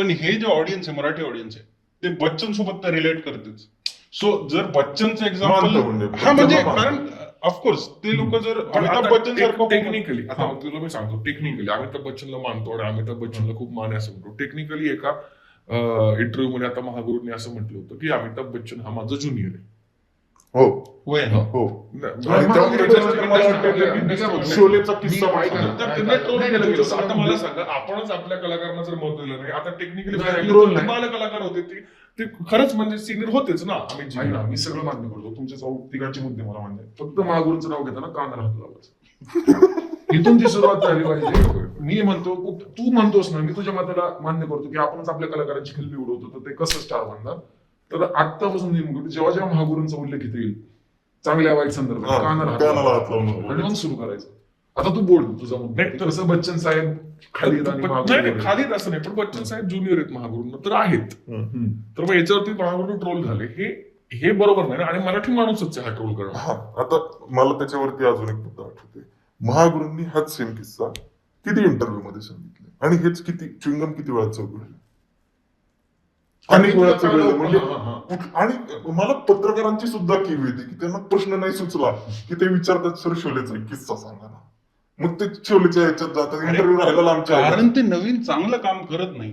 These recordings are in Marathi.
पण हे जे ऑडियन्स आहे, मराठी ऑडियन्स आहे, ते बच्चन सोबत तर रिलेट करतेच. सो जर बच्चनचं एक्झाम्पल, हा म्हणजे कारण ऑफकोर्स ते लोक जर अमिताभ बच्चन सारखं टेक्निकली, आता तुला मी सांगतो, टेक्निकली अमिताभ बच्चनला मानतो आणि अमिताभ बच्चनला खूप मान आहे असं म्हणतो. टेक्निकली एका इंटरव्ह्यू मध्ये आता महागुरूंनी असं म्हटलं होतं की अमिताभ बच्चन हा माझा ज्युनियर आहे. हो वय हो. शोलेचा किस्सा त्यांना ट्रोल केलं गेलं. आता मला सांगा, आपणच आपल्या कलाकारांना जर मत दिलं नाही, आता टेक्निकली बाल कलाकार होते ते खरंच म्हणजे सिनियर होतेच ना. मी सगळं मान्य करतो, तुमचे तिघांचे मुद्दे मला मान्य, फक्त महागुरूंचं नाव घेताना कानाला हात लावायचं. इथून ती सुरुवात झाली पाहिजे. मी म्हणतो, तू म्हणतोस ना, मी तुझ्या मताला मान्य करतो की आपणच आपल्या कलाकारांची खिल्ली उडवतो, तर ते कसं स्टार बनणार. तर आत्तापासून नेमकं जेव्हा जेव्हा महागुरूंचा उल्लेख इथे येईल चांगल्या वाईट संदर्भात कानाला हात लावून आणि मग सुरू करायचं. आता तू बोल तुझा मुद्दा. तसं बच्चन साहेब खालीत खालीत असं नाही, पण बच्चन साहेब ज्युनियर आहेत महागुरूंना तर आहेत. तर मग याच्यावरती महागुरू ट्रोल झाले, हे बरोबर नाही. आणि मराठी माणूसच हा ट्रोल करणं. आता मला त्याच्यावरती अजून एक मुद्दा आठवते. महागुरूंनी हाच सेम किस्सा किती इंटरव्ह्यू मध्ये सांगितले आणि हेच किती च्युइंगम किती वेळा चौकळलं, अनेक वेळा चौकळलं. म्हणजे आणि मला पत्रकारांची सुद्धा कीव येते की त्यांना प्रश्न नाही सुचला की ते विचारतात, सर शोलेचा एक किस्सा सांगा ना. मग ते शोलेच्या ह्याच्यात जातात, इंटरव्ह्यू राहायला आमच्या, कारण ते नवीन चांगलं काम करत नाही.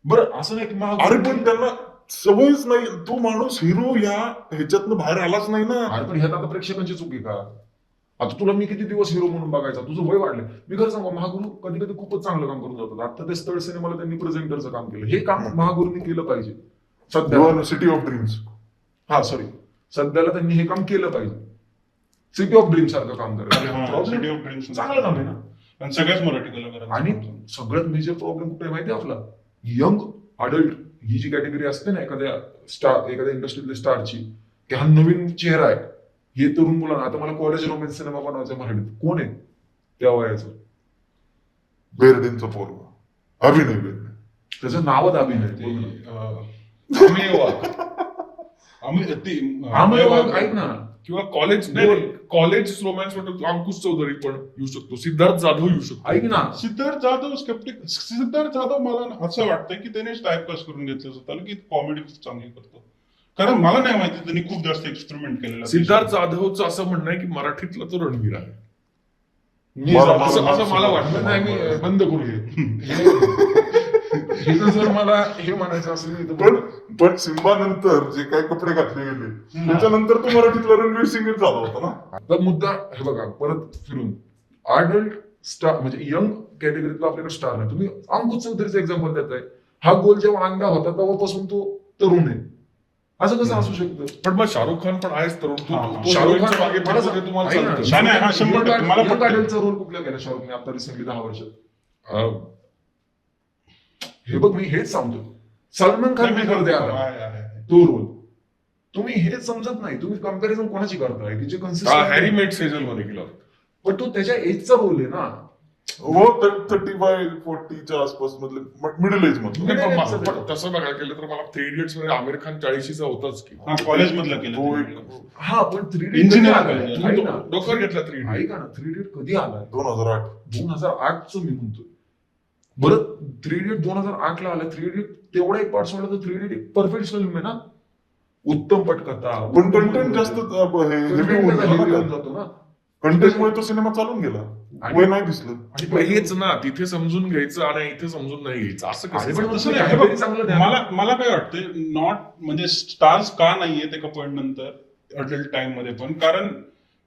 बरं असं नाही की अरे पण त्यांना सवयच नाही. तो माणूस हिरो या ह्याच्यातनं बाहेर आलाच नाही ना. अरे पण ह्यात आता प्रेक्षकांची चूक आहे का? आता तुला मी किती दिवस हिरो म्हणून बघायचा, तुझं वय वाढलं. मी खरं सांगू, महागुरू कधी कधी खूपच चांगलं काम करून जातात. आता ते स्थळ सिनेमाला त्यांनी प्रेझेंटरचं काम केलं, हे काम महागुरूंनी केलं पाहिजे सध्या. सिटी ऑफ ड्रीम्स, सध्याला त्यांनी हे काम केलं पाहिजे. सिटी ऑफ ड्रीम सारखं काम करायचं, सिटी ऑफ ड्रीम्स चांगलं काम आहे ना. आणि सगळ्याच मराठी कलाकार. आणि सगळ्यात मेजर प्रॉब्लेम कुठे माहिती आहे आपला, यंग अडल्ट ही जी कॅटेगरी असते ना एखाद्या स्टार, एखाद्या इंडस्ट्रीतल्या स्टारची, की हा नवीन चेहरा आहे, हे तरुण मुलांना. आता मला कॉलेज रोमॅन्स सिनेमा बनवायचा मराठीत, कोण आहे त्या वयाचं? बेर्डेंचा पोरगा अभिनय बेर्डे, त्याचं नावच अभिनय. ऐक ना, किंवा कॉलेज रोमॅन्स म्हणतो अंकुश चौधरी पण येऊ शकतो, सिद्धार्थ जाधव येऊ शकतो. ऐक ना, सिद्धार्थ जाधव मला असं वाटतं की त्याने टाइपकास्ट करून घेतलं स्वतःला की कॉमेडी चांगली करतो. कारण मला नाही माहिती, त्यांनी खूप जास्त एक्सपेरिमेंट केलेला. सिद्धार्थ जाधवचं असं म्हणणं आहे की मराठीतला तो रणवीर आहे, असं मला वाटतं. नाही, मी बंद करू हे जर मला हे म्हणायचं असेल. पण सिम्बा नंतर जे काही कपडे घातले गेले त्याच्यानंतर तो मराठीतला रणवीर सिंगच झाला होता ना. आता मुद्दा हे बघा, परत फिरून अडल्ट स्टार म्हणजे यंग कॅटेगरीतला आपल्याकडे स्टार नाही. तुम्ही अंकुश चौधरीचं एक्झाम्पल देताय. हा गोल जेव्हा अंगा होता तेव्हापासून तो तरुण आहे, असं कसं असू शकतं? पण मग शाहरुख खान पण आहेच तरुण. शाहरुख खान मागे अडल्टचा रोल कुठला केला शाहरुखने आता रिसेंटली 10 वर्षात? हे बघ, मी हेच सांगतो, सलमान खान करते आता तो रोल. तुम्ही हेच समजत नाही, तुम्ही कम्पॅरिझन कोणाची करताय? तिचे हॅरी मेट सेजल मध्ये केला, पण तो त्याच्या एजचा रोल आहे ना. हो, 35-40च्या आसपास मधले, मिडल एज मध्ये. तसं बघायला गेलं तर मला 3 इडियट्स मध्ये आमिर खान 40चा होताच की. कॉलेज मधला केलं. हा, पण 3 इंजिनियर डोकर घेतला 3 ऐका ना, 3 इडियट कधी आला? 2008च मी म्हणतोय. बरं, 3 इडियट 2008 ला आला. 3 इडियट तेवढा एक पार्ट सोडला तर 3 इडियट एक परफेक्ट फिल्म आहे ना. उत्तम पटकथा, पण कंटेंट जास्त जातो ना. कंटेंटमुळे तो सिनेमा चालून गेला, वय नाही दिसलं. आणि हेच ना, तिथे समजून घ्यायचं आणि इथे समजून नाही घ्यायचं, असं मला काय वाटतं, नॉट म्हणजे स्टार्स का नाहीये एका पॉईंट नंतर अडल्ट टाइम मध्ये पण, कारण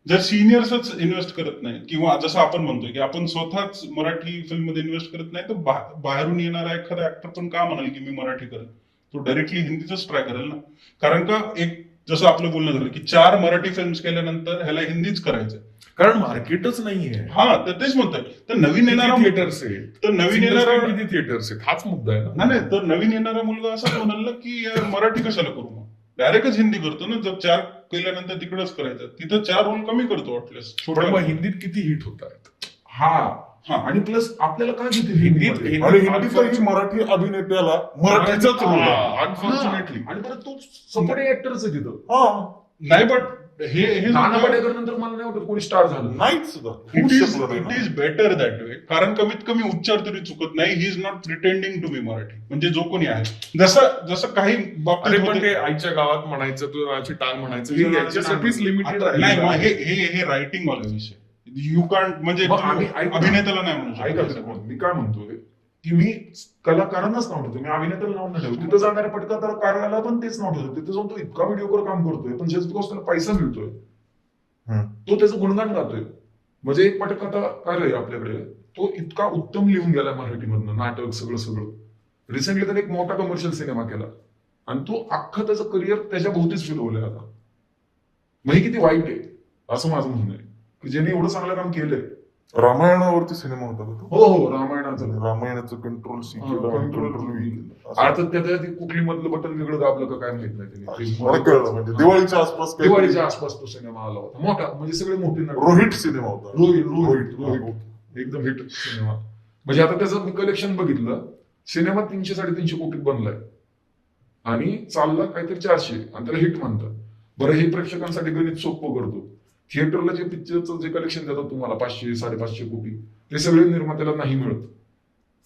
जर सिनियर्सच इन्व्हेस्ट करत नाही, किंवा जसं आपण म्हणतोय की आपण स्वतःच मराठी फिल्म मध्ये इन्व्हेस्ट करत नाही, तर बाहेरून येणारा एखादा ऍक्टर पण का म्हणाल की मी मराठी करेल? तो डायरेक्टली हिंदीच ट्राय करेल ना. कारण का, एक जसं आपलं बोलणं झालं की 4 मराठी फिल्म्स केल्यानंतर ह्याला हिंदीच करायचं, कारण मार्केटच नाहीये. हा, तर तेच म्हणतोय. तर नवीन येणारा थिएटर्स आहेत, तर नवीन येणारा किती थिएटर्स आहेत, हाच मुद्दा आहे ना. नाही, तर नवीन येणारा मुलगा असं म्हणाल की मराठी कशाला करू, मग डायरेक्टच हिंदी करतो ना. जर 4 केल्यानंतर तिकडच करायचं, तिथं 4 रोल कमी करतो वाटल्यास. पण मग हिंदीत किती हिट होत आहेत. हा, आणि प्लस आपल्याला काय घेते हिंदीतही मराठी अभिनेत्याला मराठीचाच रोल आहे, अनफॉर्च्युनेटली. आणि परत तो सपोर्टिंग ऍक्टरच आहे तिथं. नाही, पण हे नाना पाटेकर नंतर मला नाही वाटत कोणी स्टार झालं. नाहीच सुद्धा इट होऊच इज शकलं नाही इट ना. इज बेटर दॅट वे, कारण कमीत कमी उच्चार तरी चुकत नाही. He is not pretending to be Marathi, म्हणजे जो कोणी आहे. जसं काही अरे बाबतीत पण होते- ते आईच्या गावात म्हणायचं, तू नावाची टांग म्हणायचं, हे याच्यासाठीच लिमिटेड आता नाही मग आहे. हे रायटिंग वाला विषय यू कांट, म्हणजे मग आम्ही ऐका- अभिनेत्याला नाही म्हणू ऐका शकत. तुम्ही, मी काय म्हणतोय की मी कलाकारांनाच नाव ठेवतो, मी अभिनेत्याला नाव नाही ठेवतो. तिथं जाणाऱ्या पटकथाकाराला पण तेच नाव ठेवतो. तिथं जाऊन तो इतका व्हिडिओवर काम करतोय, पण जस्ट बिकॉज त्याला पैसा मिळतोय तो त्याचं गुणगान गातोय. म्हणजे एक पटकथाकार आहे आपल्याकडे, तो इतका उत्तम लिहून गेला मराठीमधनं, नाटक सगळं. रिसेंटली त्याने एक मोठा कमर्शियल सिनेमा केला आणि तो अख्खं त्याचं करिअर त्याच्या भोवतीच फिरवलंय आता. मग हे किती वाईट आहे असं माझं म्हणणं आहे, की ज्याने एवढं चांगलं काम केलंय. रामायणावरती सिनेमा होता का तो? हो रामायणाचं रामायणाचं कंट्रोल सी हा, केलं, Control कंट्रोल V. केलं. अर्थात त्याच्या कुठली मधलं बटन वेगळं दाबलं का काय माहित नाही मला कळलं, म्हणजे दिवाळीच्या आसपास काहीतरी- दिवाळीच्या आसपास तो सिनेमा आला होता, मोठा, म्हणजे सगळे मोठे नाटक. रोहित सिनेमा होता. रोहित एकदम हिट सिनेमा. म्हणजे आता त्याचं मी कलेक्शन बघितलं, सिनेमा 300-350 कोटीत बनलाय आणि चालला काहीतरी 400 आणि त्याला हिट म्हणतात. बरं, हे प्रेक्षकांसाठी गणित सोपं करतो. थिएटरला जे पिक्चरचं जे कलेक्शन देतात तुम्हाला 500-550 कोटी, ते सगळे निर्मात्याला नाही मिळत.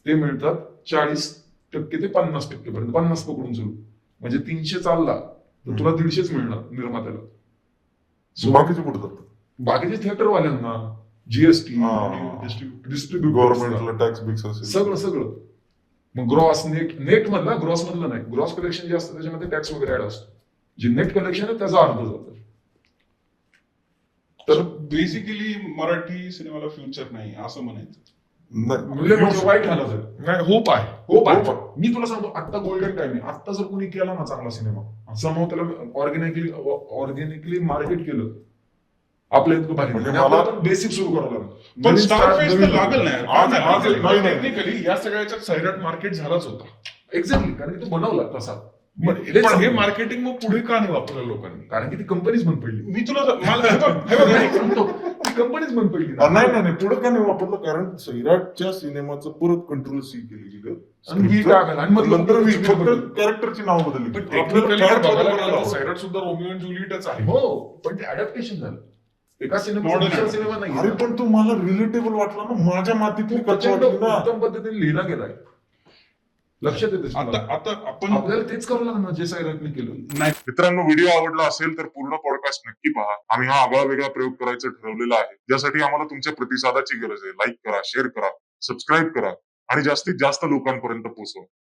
ते मिळतात 40% ते 50% पर्यंत, 50 पकडून सुरू. म्हणजे 300 चालला तर तुला 150 मिळणार निर्मात्याला. बाकीचे कुठे जातात? बाकीचे थिएटरवाल्यांना जीएसटी, डिस्ट्रीब्युटर, गव्हर्नमेंटला टॅक्स बिक्स असेल सगळं. मग ग्रॉस नेट मधला, ग्रॉस मधलं नाही, ग्रॉस कलेक्शन जे असतं त्याच्यामध्ये टॅक्स वगैरे ऍड असतो. जे नेट कलेक्शन आहे त्याचा अर्थ जातं. तर बेसिकली मराठी सिनेमाला फ्युचर नाही असं म्हणायचं. म्हणजे वाईट झालं तर नाही, होप आहे. हो पाहिजे. मी तुला सांगतो, आता गोल्डन टाइम आहे. आता जर कोणी केला ना चांगला सिनेमा, समोर त्याला ऑर्गॅनिकली मार्केट केलं, आपल्या इतकं भारी, म्हणजे म्हणजे मला- आपण बेसिक सुरू करावं लागलं. पण स्टार फेस तर लागल नाही. नाही. टेक्निकली या सगळ्याच्यात सैराट मार्केट झालाच होता. एक्झॅक्टली, कारण की तो बनवला तसा. पण हे मार्केटिंग मग पुढे का नाही वापरलं लोकांनी? कारण की ती कंपनीच बंद पडली. मी तुला मला हे बघ, हे बघ, नाही, सांगतो, ती कंपनीच बंद पडली ना. नाही पुढे का नाही वापरलं, कारण सैराटच्या सिनेमाचं परत कंट्रोल सी केली गेलं आणि V टाकलं आणि मग नंतर लोकं फक्त कॅरेक्टरची नाव बदलली. पण आपल्याला टेक्निकली character बघायला बदलायला गेलं तर हवं. सैराट सुद्धा रोमिओ अँड जुलियटच आहे. हो, पण ते अडॅप्टेशन झालं. एका सिनेमा Modern दुसरा सिनेमा नाही. अरे पण तो मला रिलेटेबल वाटला ना, माझ्या मातीतली कथा प्रचंड वाटली ना. उत्तम पद्धतीने लिहिला गेलाय. लक्षात येते आता आपण आपल्याला तेच करावं लागणार जे सैराटने केलं. नाही. मित्रांनो, व्हिडिओ आवडला असेल तर पूर्ण पॉडकास्ट नक्की पहा. आम्ही हा आगळा वेगळा प्रयोग करायचं ठरवलेला आहे, ज्यासाठी आम्हाला तुमच्या प्रतिसादाची गरज आहे. लाईक करा, शेअर करा, सबस्क्राईब करा आणि जास्तीत जास्त लोकांपर्यंत पोहोचवा.